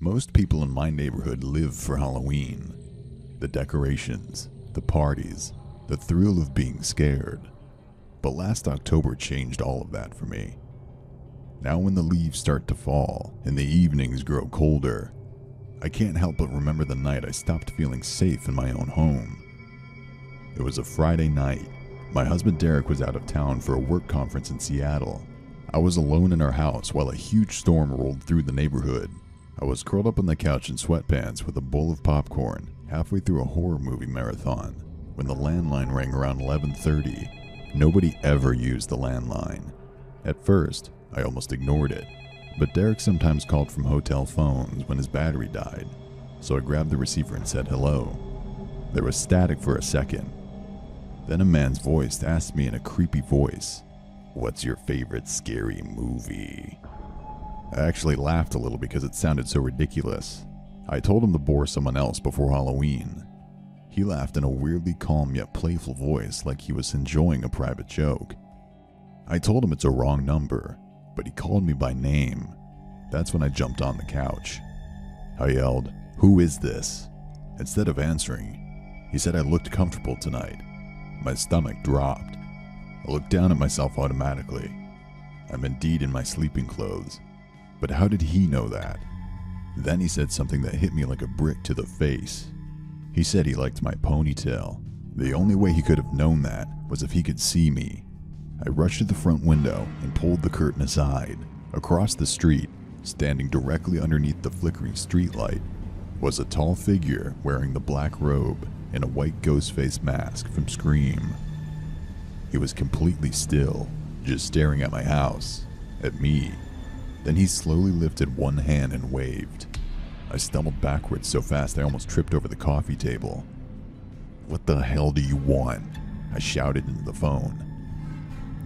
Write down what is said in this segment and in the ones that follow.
Most people in my neighborhood live for Halloween. The decorations, the parties, the thrill of being scared. But last October changed all of that for me. Now when the leaves start to fall and the evenings grow colder, I can't help but remember the night I stopped feeling safe in my own home. It was a Friday night. My husband Derek was out of town for a work conference in Seattle. I was alone in our house while a huge storm rolled through the neighborhood. I was curled up on the couch in sweatpants with a bowl of popcorn, halfway through a horror movie marathon, when the landline rang around 11:30. Nobody ever used the landline. At first, I almost ignored it, but Derek sometimes called from hotel phones when his battery died, so I grabbed the receiver and said hello. There was static for a second. Then a man's voice asked me in a creepy voice, "What's your favorite scary movie?" I actually laughed a little because it sounded so ridiculous. I told him to bore someone else before Halloween. He laughed in a weirdly calm yet playful voice like he was enjoying a private joke. I told him it's a wrong number, but he called me by name. That's when I jumped on the couch. I yelled, "Who is this?" Instead of answering, he said I looked comfortable tonight. My stomach dropped. I looked down at myself automatically. I'm indeed in my sleeping clothes. But how did he know that? Then he said something that hit me like a brick to the face. He said he liked my ponytail. The only way he could have known that was if he could see me. I rushed to the front window and pulled the curtain aside. Across the street, standing directly underneath the flickering streetlight, was a tall figure wearing the black robe and a white ghost face mask from Scream. He was completely still, just staring at my house, at me. Then he slowly lifted one hand and waved. I stumbled backwards so fast I almost tripped over the coffee table. "What the hell do you want?" I shouted into the phone.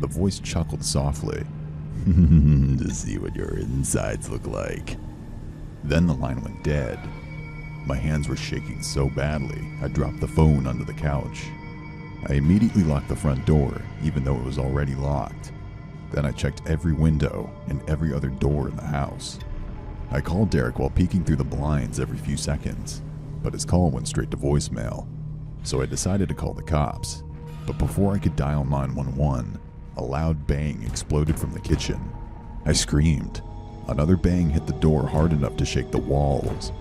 The voice chuckled softly. "To see what your insides look like." Then the line went dead. My hands were shaking so badly, I dropped the phone onto the couch. I immediately locked the front door, even though it was already locked. Then I checked every window and every other door in the house. I called Derek while peeking through the blinds every few seconds, but his call went straight to voicemail. So I decided to call the cops. But before I could dial 911, a loud bang exploded from the kitchen. I screamed. Another bang hit the door hard enough to shake the walls.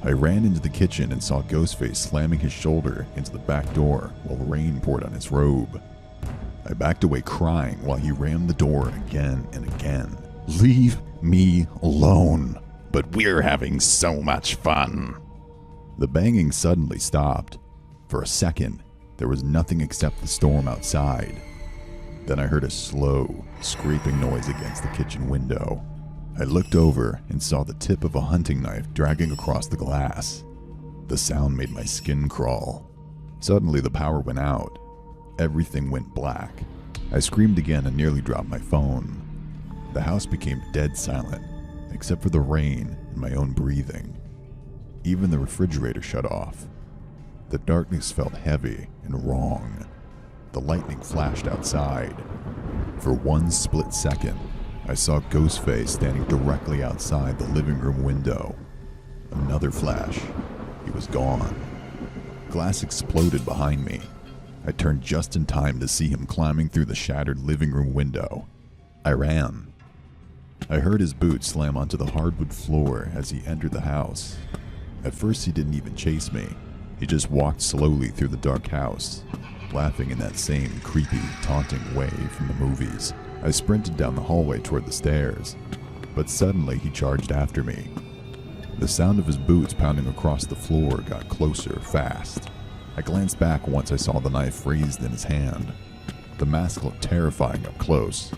I ran into the kitchen and saw Ghostface slamming his shoulder into the back door while rain poured on his robe. I backed away crying while he rammed the door again and again. "Leave me alone." "But we're having so much fun." The banging suddenly stopped. For a second, there was nothing except the storm outside. Then I heard a slow, scraping noise against the kitchen window. I looked over and saw the tip of a hunting knife dragging across the glass. The sound made my skin crawl. Suddenly the power went out. Everything went black. I screamed again and nearly dropped my phone. The house became dead silent, except for the rain and my own breathing. Even the refrigerator shut off. The darkness felt heavy and wrong. The lightning flashed outside. For one split second, I saw Ghostface standing directly outside the living room window. Another flash. He was gone. Glass exploded behind me. I turned just in time to see him climbing through the shattered living room window. I ran. I heard his boots slam onto the hardwood floor as he entered the house. At first he didn't even chase me. He just walked slowly through the dark house, laughing in that same creepy, taunting way from the movies. I sprinted down the hallway toward the stairs, but suddenly he charged after me. The sound of his boots pounding across the floor got closer fast. I glanced back once I saw the knife raised in his hand. The mask looked terrifying up close.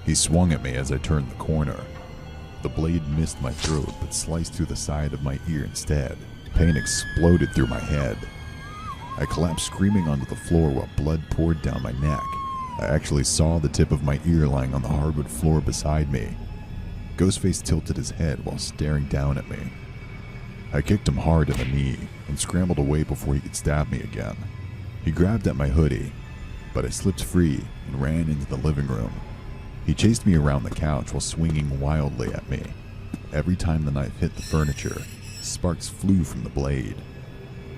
He swung at me as I turned the corner. The blade missed my throat but sliced through the side of my ear instead. Pain exploded through my head. I collapsed screaming onto the floor while blood poured down my neck. I actually saw the tip of my ear lying on the hardwood floor beside me. Ghostface tilted his head while staring down at me. I kicked him hard in the knee and scrambled away before he could stab me again. He grabbed at my hoodie, but I slipped free and ran into the living room. He chased me around the couch while swinging wildly at me. Every time the knife hit the furniture, sparks flew from the blade.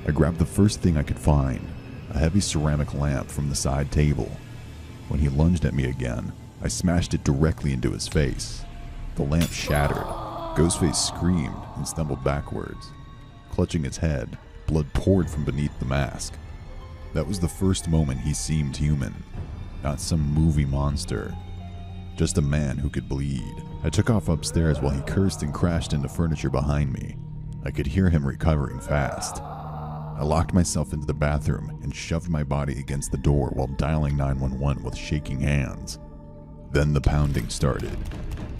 I grabbed the first thing I could find, a heavy ceramic lamp from the side table. When he lunged at me again, I smashed it directly into his face. The lamp shattered. Ghostface screamed and stumbled backwards. Clutching his head, blood poured from beneath the mask. That was the first moment he seemed human, not some movie monster. Just a man who could bleed. I took off upstairs while he cursed and crashed into furniture behind me. I could hear him recovering fast. I locked myself into the bathroom and shoved my body against the door while dialing 911 with shaking hands. Then the pounding started.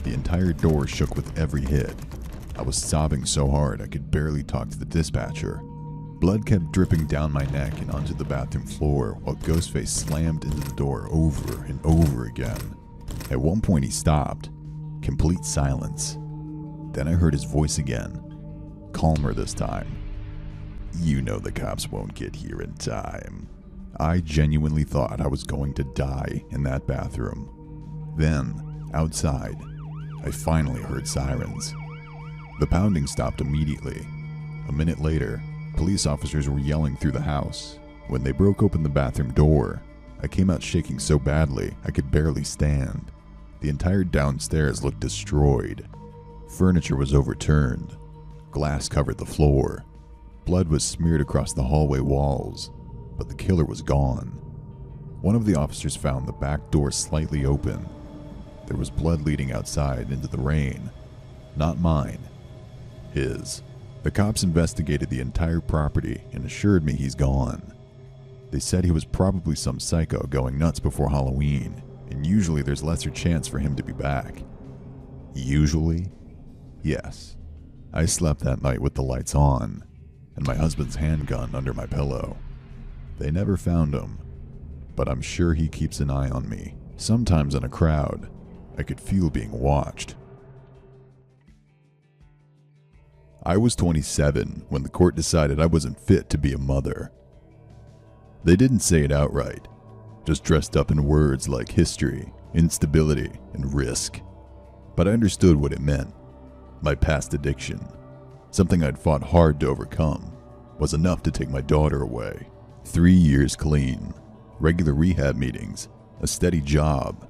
The entire door shook with every hit. I was sobbing so hard I could barely talk to the dispatcher. Blood kept dripping down my neck and onto the bathroom floor while Ghostface slammed into the door over and over again. At one point he stopped. Complete silence. Then I heard his voice again. Calmer this time. "You know the cops won't get here in time." I genuinely thought I was going to die in that bathroom. Then, outside, I finally heard sirens. The pounding stopped immediately. A minute later, police officers were yelling through the house. When they broke open the bathroom door, I came out shaking so badly I could barely stand. The entire downstairs looked destroyed. Furniture was overturned. Glass covered the floor. Blood was smeared across the hallway walls, but the killer was gone. One of the officers found the back door slightly open. There was blood leading outside into the rain. Not mine. His. The cops investigated the entire property and assured me he's gone. They said he was probably some psycho going nuts before Halloween, and usually there's lesser chance for him to be back. Usually? Yes. I slept that night with the lights on, and my husband's handgun under my pillow. They never found him, but I'm sure he keeps an eye on me. Sometimes in a crowd, I could feel being watched. I was 27 when the court decided I wasn't fit to be a mother. They didn't say it outright, just dressed up in words like history, instability, and risk. But I understood what it meant. My past addiction, something I'd fought hard to overcome, was enough to take my daughter away. 3 years clean, regular rehab meetings, a steady job.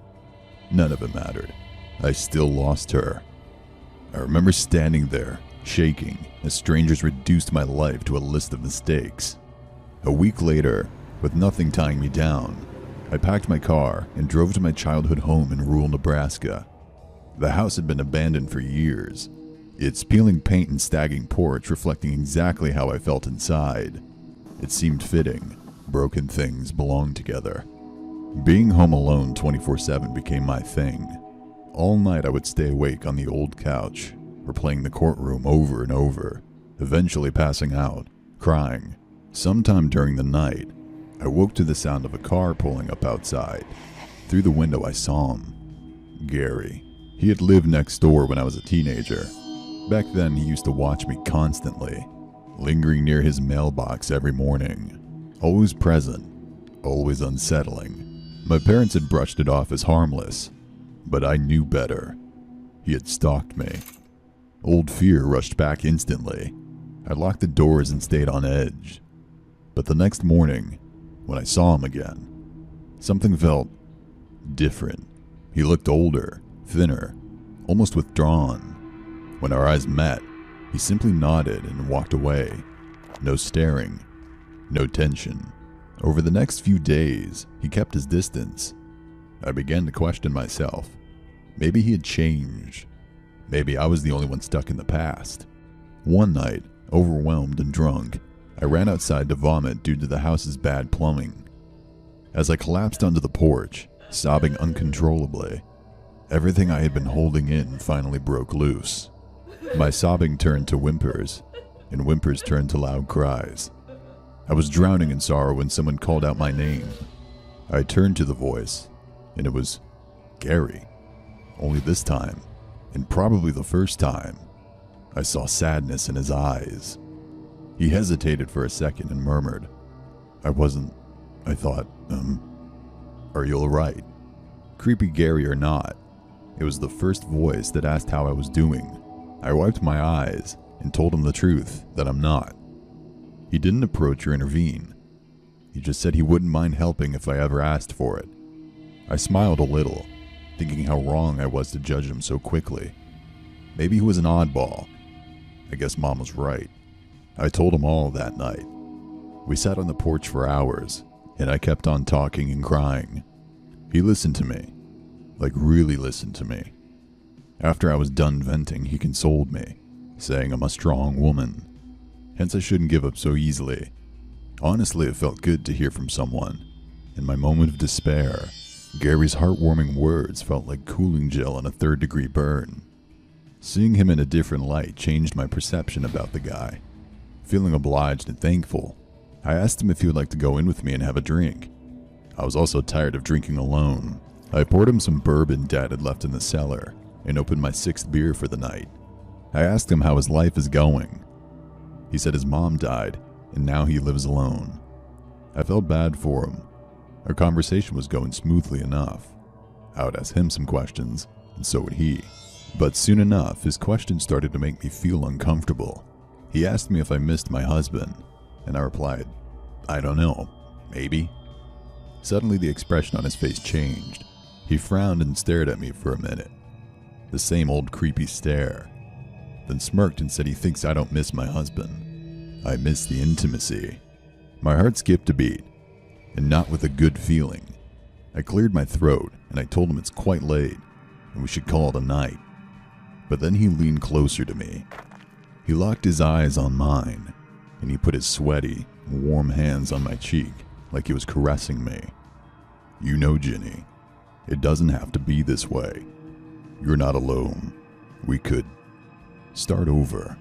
None of it mattered. I still lost her. I remember standing there, shaking, as strangers reduced my life to a list of mistakes. A week later, with nothing tying me down, I packed my car and drove to my childhood home in rural Nebraska. The house had been abandoned for years, its peeling paint and sagging porch reflecting exactly how I felt inside. It seemed fitting. Broken things belonged together. Being home alone 24/7 became my thing. All night I would stay awake on the old couch, replaying the courtroom over and over, eventually passing out, crying. Sometime during the night, I woke to the sound of a car pulling up outside. Through the window I saw him. Gary. He had lived next door when I was a teenager. Back then he used to watch me constantly, lingering near his mailbox every morning. Always present, always unsettling. My parents had brushed it off as harmless, but I knew better. He had stalked me. Old fear rushed back instantly. I locked the doors and stayed on edge. But the next morning, when I saw him again, something felt different. He looked older, thinner, almost withdrawn. When our eyes met, he simply nodded and walked away. No staring, no tension. Over the next few days, he kept his distance. I began to question myself. Maybe he had changed. Maybe I was the only one stuck in the past. One night, overwhelmed and drunk, I ran outside to vomit due to the house's bad plumbing. As I collapsed onto the porch, sobbing uncontrollably, everything I had been holding in finally broke loose. My sobbing turned to whimpers, and whimpers turned to loud cries. I was drowning in sorrow when someone called out my name. I turned to the voice, and it was Gary. Only this time, and probably the first time, I saw sadness in his eyes. He hesitated for a second and murmured, I thought, are you alright? Creepy Gary or not, it was the first voice that asked how I was doing. I wiped my eyes and told him the truth, that I'm not. He didn't approach or intervene. He just said he wouldn't mind helping if I ever asked for it. I smiled a little, thinking how wrong I was to judge him so quickly. Maybe he was an oddball. I guess Mom was right. I told him all that night. We sat on the porch for hours, and I kept on talking and crying. He listened to me, like really listened to me. After I was done venting, he consoled me, saying I'm a strong woman, hence I shouldn't give up so easily. Honestly, it felt good to hear from someone. In my moment of despair, Gary's heartwarming words felt like cooling gel on a third-degree burn. Seeing him in a different light changed my perception about the guy. Feeling obliged and thankful, I asked him if he would like to go in with me and have a drink. I was also tired of drinking alone. I poured him some bourbon Dad had left in the cellar and opened my 6th beer for the night. I asked him how his life is going. He said his mom died and now he lives alone. I felt bad for him. Our conversation was going smoothly enough. I would ask him some questions, and so would he. But soon enough, his questions started to make me feel uncomfortable. He asked me if I missed my husband, and I replied, I don't know, maybe. Suddenly the expression on his face changed. He frowned and stared at me for a minute. The same old creepy stare. Then smirked and said he thinks I don't miss my husband. I miss the intimacy. My heart skipped a beat, and not with a good feeling. I cleared my throat, and I told him it's quite late, and we should call it a night. But then he leaned closer to me. He locked his eyes on mine, and he put his sweaty, warm hands on my cheek like he was caressing me. You know, Ginny, it doesn't have to be this way. You're not alone. We could start over.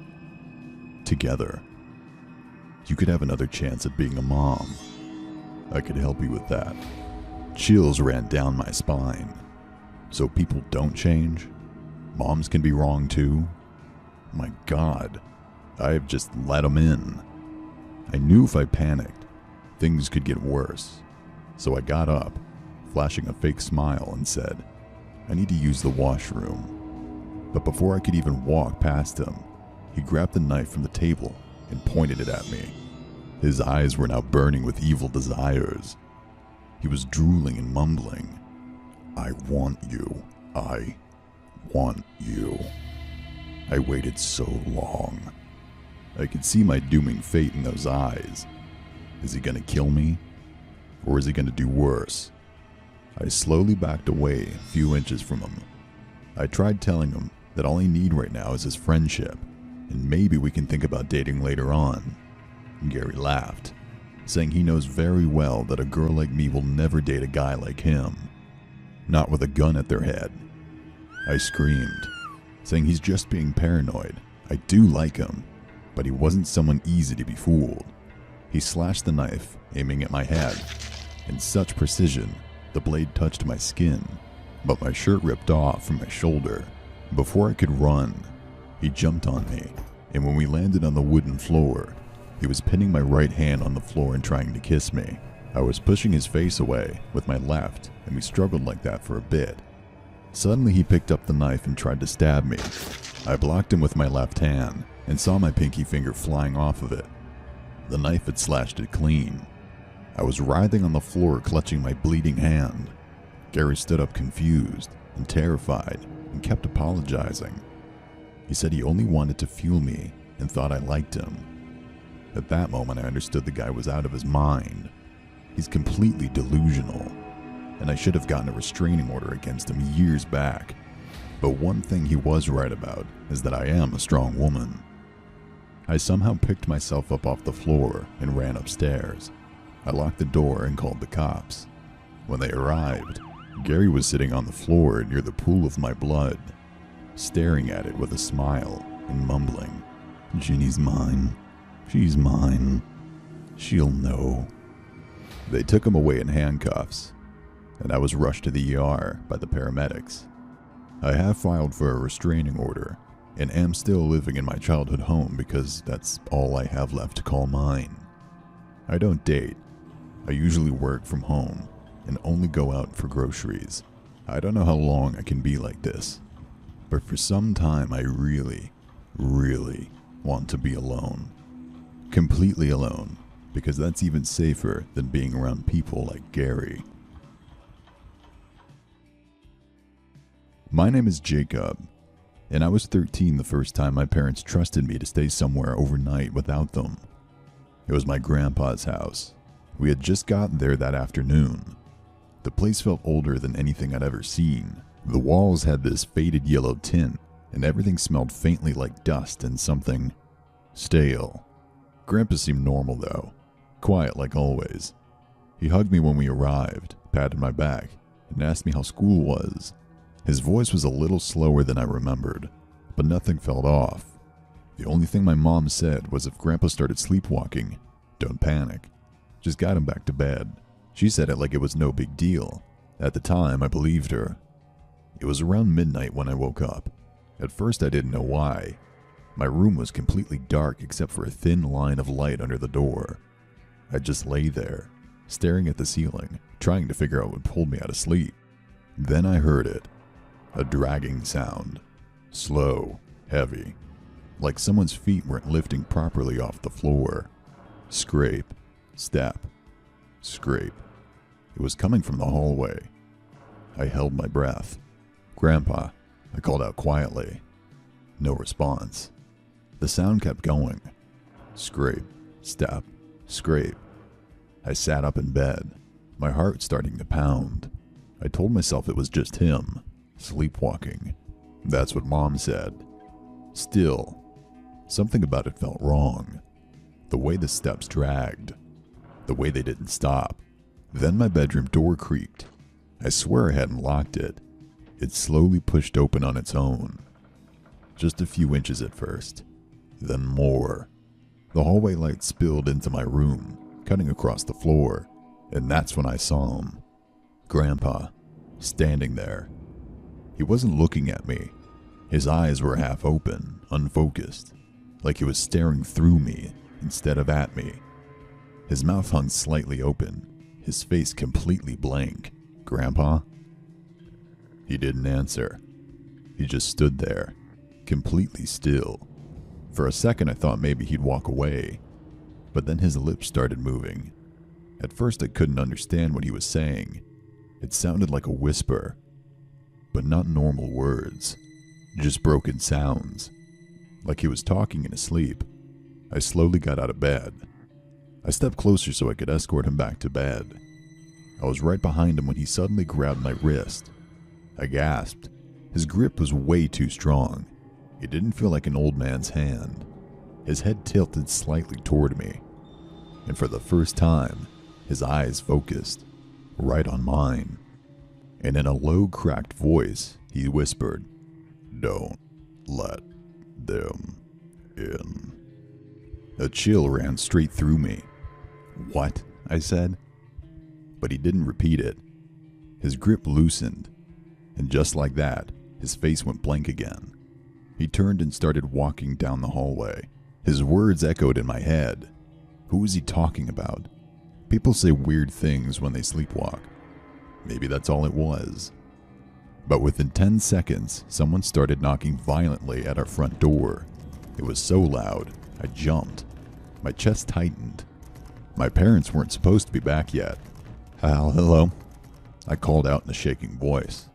Together. You could have another chance at being a mom. I could help you with that. Chills ran down my spine. So people don't change? Moms can be wrong too? My God, I have just let them in. I knew if I panicked, things could get worse. So I got up, flashing a fake smile, and said, I need to use the washroom. But before I could even walk past him, he grabbed the knife from the table and pointed it at me. His eyes were now burning with evil desires. He was drooling and mumbling, I want you. I want you. I waited so long. I could see my dooming fate in those eyes. Is he gonna kill me? Or is he gonna do worse? I slowly backed away a few inches from him. I tried telling him that all I need right now is his friendship, and maybe we can think about dating later on. Gary laughed, saying he knows very well that a girl like me will never date a guy like him. Not with a gun at their head. I screamed, saying he's just being paranoid. I do like him, but he wasn't someone easy to be fooled. He slashed the knife, aiming at my head. In such precision, the blade touched my skin, but my shirt ripped off from my shoulder. Before I could run, he jumped on me, and when we landed on the wooden floor, he was pinning my right hand on the floor and trying to kiss me. I was pushing his face away with my left, and we struggled like that for a bit. Suddenly he picked up the knife and tried to stab me. I blocked him with my left hand and saw my pinky finger flying off of it. The knife had slashed it clean. I was writhing on the floor, clutching my bleeding hand. Gary stood up confused and terrified and kept apologizing. He said he only wanted to fuel me and thought I liked him. At that moment, I understood the guy was out of his mind. He's completely delusional, and I should have gotten a restraining order against him years back. But one thing he was right about is that I am a strong woman. I somehow picked myself up off the floor and ran upstairs. I locked the door and called the cops. When they arrived, Gary was sitting on the floor near the pool of my blood, staring at it with a smile and mumbling, Ginny's mine. She's mine. She'll know. They took him away in handcuffs, and I was rushed to the ER by the paramedics. I have filed for a restraining order and am still living in my childhood home because that's all I have left to call mine. I don't date. I usually work from home and only go out for groceries. I don't know how long I can be like this, but for some time I really, really want to be alone. Completely alone, because that's even safer than being around people like Gary. My name is Jacob, and I was 13 the first time my parents trusted me to stay somewhere overnight without them. It was my grandpa's house. We had just gotten there that afternoon. The place felt older than anything I'd ever seen. The walls had this faded yellow tint, and everything smelled faintly like dust and something stale. Grandpa seemed normal though, quiet like always. He hugged me when we arrived, patted my back, and asked me how school was. His voice was a little slower than I remembered, but nothing felt off. The only thing my mom said was if Grandpa started sleepwalking, don't panic. Just got him back to bed. She said it like it was no big deal. At the time, I believed her. It was around midnight when I woke up. At first, I didn't know why. My room was completely dark except for a thin line of light under the door. I just lay there, staring at the ceiling, trying to figure out what pulled me out of sleep. Then I heard it. A dragging sound. Slow, heavy. Like someone's feet weren't lifting properly off the floor. Scrape, step, scrape. It was coming from the hallway. I held my breath. "Grandpa," I called out quietly. No response. The sound kept going. Scrape, step, scrape. I sat up in bed, my heart starting to pound. I told myself it was just him, sleepwalking. That's what Mom said. Still, something about it felt wrong. The way the steps dragged. The way they didn't stop. Then my bedroom door creaked. I swear I hadn't locked it. It slowly pushed open on its own. Just a few inches at first. Then more. The hallway light spilled into my room, cutting across the floor, and that's when I saw him. Grandpa, standing there. He wasn't looking at me. His eyes were half open, unfocused, like he was staring through me instead of at me. His mouth hung slightly open, his face completely blank. "Grandpa?" He didn't answer. He just stood there, completely still. For a second I thought maybe he'd walk away, but then his lips started moving. At first I couldn't understand what he was saying. It sounded like a whisper, but not normal words, just broken sounds, like he was talking in his sleep. I slowly got out of bed. I stepped closer so I could escort him back to bed. I was right behind him when he suddenly grabbed my wrist. I gasped. His grip was way too strong. It didn't feel like an old man's hand. His head tilted slightly toward me, and for the first time, his eyes focused, right on mine. And in a low, cracked voice, he whispered, "Don't let them in." A chill ran straight through me. "What?" I said. But he didn't repeat it. His grip loosened, and just like that, his face went blank again. He turned and started walking down the hallway. His words echoed in my head. Who was he talking about? People say weird things when they sleepwalk. Maybe that's all it was. But within 10 seconds, someone started knocking violently at our front door. It was so loud, I jumped. My chest tightened. My parents weren't supposed to be back yet. Hello? I called out in a shaking voice.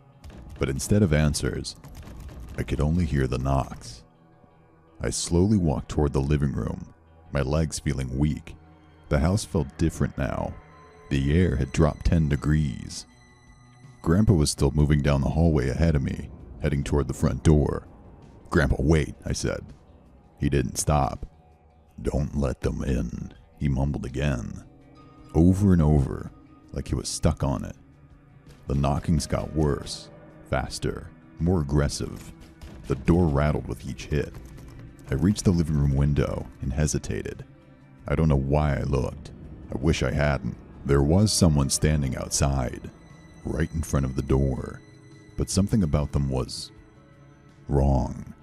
But instead of answers, I could only hear the knocks. I slowly walked toward the living room, my legs feeling weak. The house felt different now. The air had dropped 10 degrees. Grandpa was still moving down the hallway ahead of me, heading toward the front door. "Grandpa, wait," I said. He didn't stop. "Don't let them in," he mumbled again, over and over, like he was stuck on it. The knockings got worse, faster, more aggressive. The door rattled with each hit. I reached the living room window and hesitated. I don't know why I looked. I wish I hadn't. There was someone standing outside, right in front of the door, but something about them was wrong.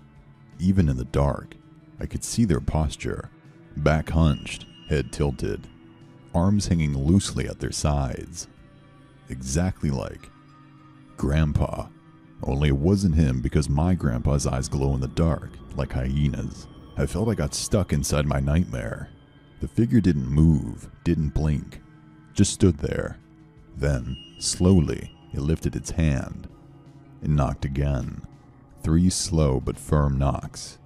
Even in the dark, I could see their posture, back hunched, head tilted, arms hanging loosely at their sides. Exactly like Grandpa, Only it wasn't him because my grandpa's eyes glow in the dark, like hyenas. I felt I got stuck inside my nightmare. The figure didn't move, didn't blink, just stood there. Then, slowly, it lifted its hand. It knocked again. 3 slow but firm knocks.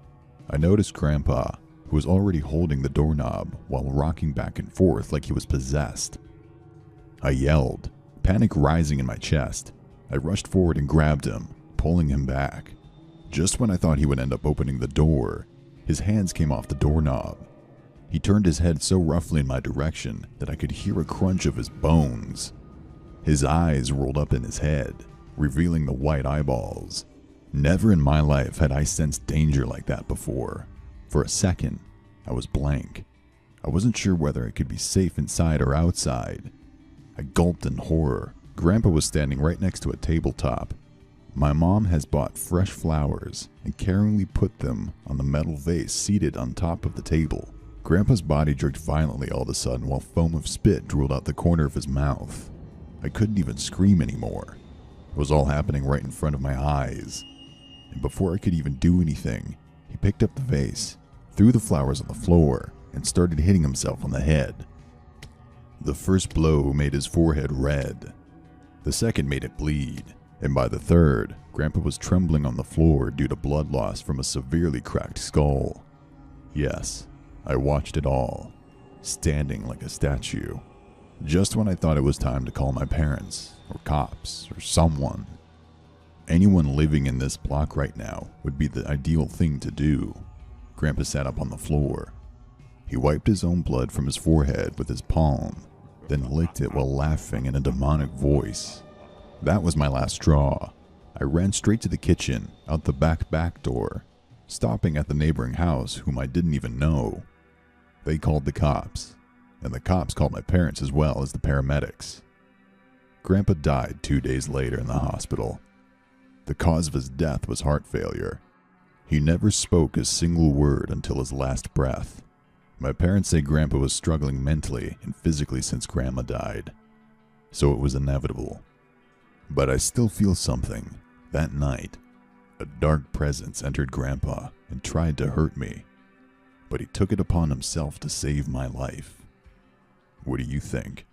I noticed Grandpa, who was already holding the doorknob while rocking back and forth like he was possessed. I yelled, panic rising in my chest. I rushed forward and grabbed him, pulling him back. Just when I thought he would end up opening the door, his hands came off the doorknob. He turned his head so roughly in my direction that I could hear a crunch of his bones. His eyes rolled up in his head, revealing the white eyeballs. Never in my life had I sensed danger like that before. For a second, I was blank. I wasn't sure whether I could be safe inside or outside. I gulped in horror. Grandpa was standing right next to a tabletop. My mom has bought fresh flowers and caringly put them on the metal vase seated on top of the table. Grandpa's body jerked violently all of a sudden while foam of spit drooled out the corner of his mouth. I couldn't even scream anymore. It was all happening right in front of my eyes. And before I could even do anything, he picked up the vase, threw the flowers on the floor, and started hitting himself on the head. The first blow made his forehead red. The second made it bleed. And by the third, Grandpa was trembling on the floor due to blood loss from a severely cracked skull. Yes, I watched it all, standing like a statue. Just when I thought it was time to call my parents, or cops, or someone. Anyone living in this block right now would be the ideal thing to do. Grandpa sat up on the floor. He wiped his own blood from his forehead with his palm, then licked it while laughing in a demonic voice. That was my last straw. I ran straight to the kitchen, out the back door, stopping at the neighboring house whom I didn't even know. They called the cops, and the cops called my parents as well as the paramedics. Grandpa died 2 days later in the hospital. The cause of his death was heart failure. He never spoke a single word until his last breath. My parents say Grandpa was struggling mentally and physically since Grandma died, so it was inevitable. But I still feel something. That night, a dark presence entered Grandpa and tried to hurt me, but he took it upon himself to save my life. What do you think?